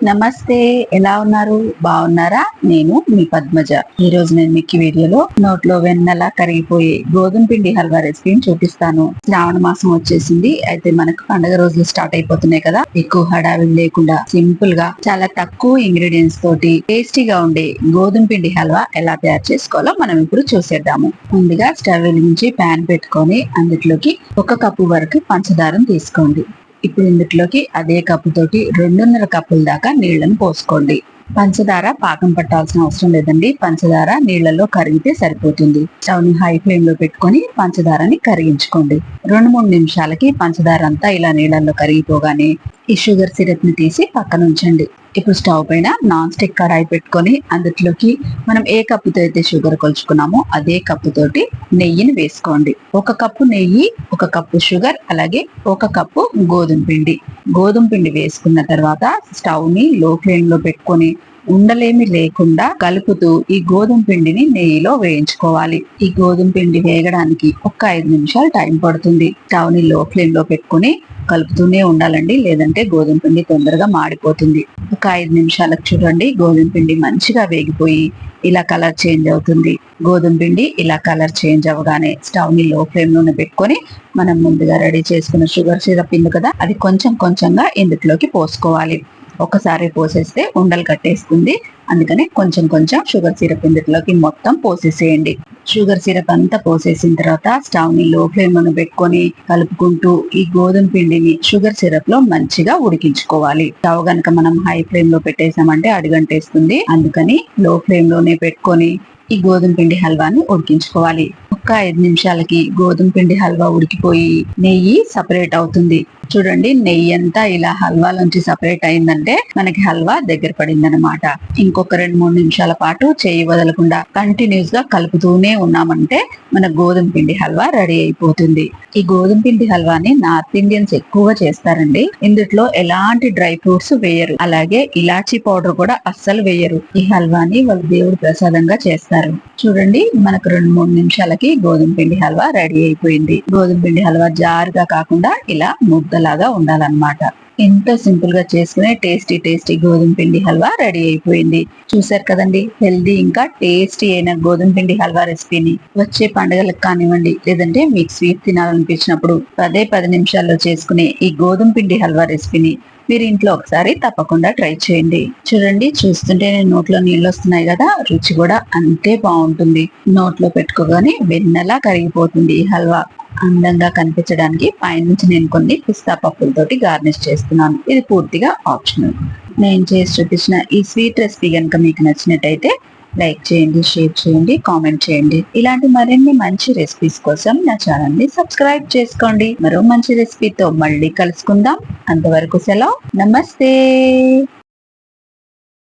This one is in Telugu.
నమస్తే, ఎలా ఉన్నారు? బాగున్నారా? నేను మీ పద్మజ. ఈ రోజు నేను మీకు వీడియోలో నోట్లో వెన్నలా కరిగిపోయే గోధుమ పిండి హల్వా రెసిపీని చూపిస్తాను. శ్రావణ మాసం వచ్చేసింది. అయితే మనకు పండుగ రోజులు స్టార్ట్ అయిపోతున్నాయి కదా. ఎక్కువ హడావిడి లేకుండా సింపుల్ గా చాలా తక్కువ ఇంగ్రీడియంట్స్ తోటి టేస్టీగా ఉండే గోధుమ పిండి హల్వా ఎలా తయారు చేసుకోవాలో మనం ఇప్పుడు చూసేద్దాము. ముందుగా స్టవ్ వెలిగించి ప్యాన్ పెట్టుకొని అందులోకి 1 కప్పు వరకు పంచదారను తీసుకోండి. ఇప్పుడు ఇందులోకి అదే కప్పు తోటి 2.5 కప్పుల దాకా నీళ్లను పోసుకోండి. పంచదార పాకం పట్టాల్సిన అవసరం లేదండి. పంచదార నీళ్లలో కరిగితే సరిపోతుంది. స్టవ్ ని హై ఫ్లేమ్ లో పెట్టుకొని పంచదారని కరిగించుకోండి. 2-3 నిమిషాలకి పంచదార అంతా ఇలా నీళ్లలో కరిగిపోగానే ఈ షుగర్ సిరప్ ని తీసి పక్కన ఉంచండి. ఇప్పుడు స్టవ్ పైన నాన్ స్టిక్ కడాయి పెట్టుకొని అందులోకి మనం ఏ కప్పుతో అయితే షుగర్ కొలుచుకున్నామో అదే కప్పు తోటి నెయ్యిని వేసుకోండి. 1 కప్పు నెయ్యి, 1 కప్పు షుగర్, అలాగే 1 కప్పు గోధుమ పిండి. గోధుమ పిండి వేసుకున్న తర్వాత స్టవ్ ని లో ఫ్లేమ్ లో పెట్టుకొని ఉండలేమి లేకుండా కలుపుతూ ఈ గోధుమ పిండిని నెయ్యిలో వేయించుకోవాలి. ఈ గోధుమ పిండి వేగడానికి ఒక 5 నిమిషాలు టైం పడుతుంది. స్టవ్ ని లో ఫ్లేమ్ లో పెట్టుకుని కలుపుతూనే ఉండాలండి, లేదంటే గోధుమ పిండి తొందరగా మాడిపోతుంది. ఒక 5 నిమిషాలకు చూడండి, గోధుమ పిండి మంచిగా వేగిపోయి ఇలా కలర్ చేంజ్ అవుతుంది. గోధుమ పిండి ఇలా కలర్ చేంజ్ అవ్వగానే స్టవ్ ని లో ఫ్లేమ్ లోనే పెట్టుకొని మనం ముందుగా రెడీ చేసుకున్న షుగర్ సిరప్ ఉంది కదా, అది కొంచెం కొంచెంగా ఇందులోకి పోసుకోవాలి. ఒకసారి పోసేస్తే ఉండలు కట్టేస్తుంది. అందుకని కొంచెం కొంచెం షుగర్ సిరప్ ఇందులోకి మొత్తం పోసేసేయండి. షుగర్ సిరప్ అంతా పోసేసిన తర్వాత స్టవ్ ని లో ఫ్లేమ్ లో పెట్టుకొని కలుపుకుంటూ ఈ గోధుమ పిండిని షుగర్ సిరప్ లో మంచిగా ఉడికించుకోవాలి. స్టవ్ గనక మనం హై ఫ్లేమ్ లో పెట్టేసామంటే అడుగంటేస్తుంది. అందుకని లో ఫ్లేమ్ లోనే పెట్టుకొని ఈ గోధుమ పిండి హల్వాని ఉడికించుకోవాలి. ఒక్క 5 నిమిషాలకి గోధుమ పిండి హల్వా ఉడికిపోయి నెయ్యి సపరేట్ అవుతుంది. చూడండి, నెయ్యి అంతా ఇలా హల్వా నుంచి సపరేట్ అయిందంటే మనకి హల్వా దగ్గర పడిందనమాట. ఇంకొక 2-3 నిమిషాల పాటు చేయి వదలకుండా కంటిన్యూస్ గా కలుపుతూనే ఉన్నామంటే మన గోధుమ పిండి హల్వా రెడీ అయిపోతుంది. ఈ గోధుమ పిండి హల్వాని నార్త్ ఇండియన్స్ ఎక్కువగా చేస్తారండి. ఇందులో ఎలాంటి డ్రై ఫ్రూట్స్ వేయరు, అలాగే ఇలాచీ పౌడర్ కూడా అస్సలు వేయరు. ఈ హల్వాని వాళ్ళు దేవుడి ప్రసాదంగా చేస్తారు. చూడండి, మనకు 2-3 నిమిషాలకి గోధుమ పిండి హల్వా రెడీ అయిపోయింది. గోధుమ పిండి హల్వా జారుగా కాకుండా ఇలా ముద్దలాగా ఉండాలన్నమాట. ఎంతో సింపుల్ గా చేసుకునే టేస్టీ గోధుమ పిండి హల్వా రెడీ అయిపోయింది. చూసారు కదండి, హెల్దీ ఇంకా టేస్టీ అయిన గోధుమ పిండి హల్వా రెసిపీని వచ్చే పండుగలకు కానివ్వండి, లేదంటే మీకు స్వీట్ తినాలనిపించినప్పుడు 10 నిమిషాల్లో చేసుకునే ఈ గోధుమ పిండి హల్వా రెసిపీని మీరు ఇంట్లో ఒకసారి తప్పకుండా ట్రై చేయండి. చూడండి, చూస్తుంటే నోట్లో నీళ్ళు వస్తున్నాయి కదా, రుచి కూడా అంతే బాగుంటుంది. నోట్లో పెట్టుకోగానే వెన్నలా కరిగిపోతుంది ఈ హల్వా. అందంగా కనిపించడానికి పైనుంచి నేను కొన్ని పిస్తా పప్పులతోటి గార్నిష్ చేస్తున్నాను. ఇది పూర్తిగా ఆప్షనల్. నేను చేసి చూపించిన ఈ స్వీట్ రెసిపీ కనుక మీకు నచ్చినట్టయితే లైక్ చేయండి, షేర్ చేయండి, కామెంట్ చేయండి. ఇలాంటి మరిన్ని మంచి రెసిపీస్ కోసం నా ఛానల్ ని సబ్స్క్రైబ్ చేసుకోండి. మరో మంచి రెసిపీతో మళ్ళీ కలుసుకుందాం. అంతవరకు సెలవు. నమస్తే.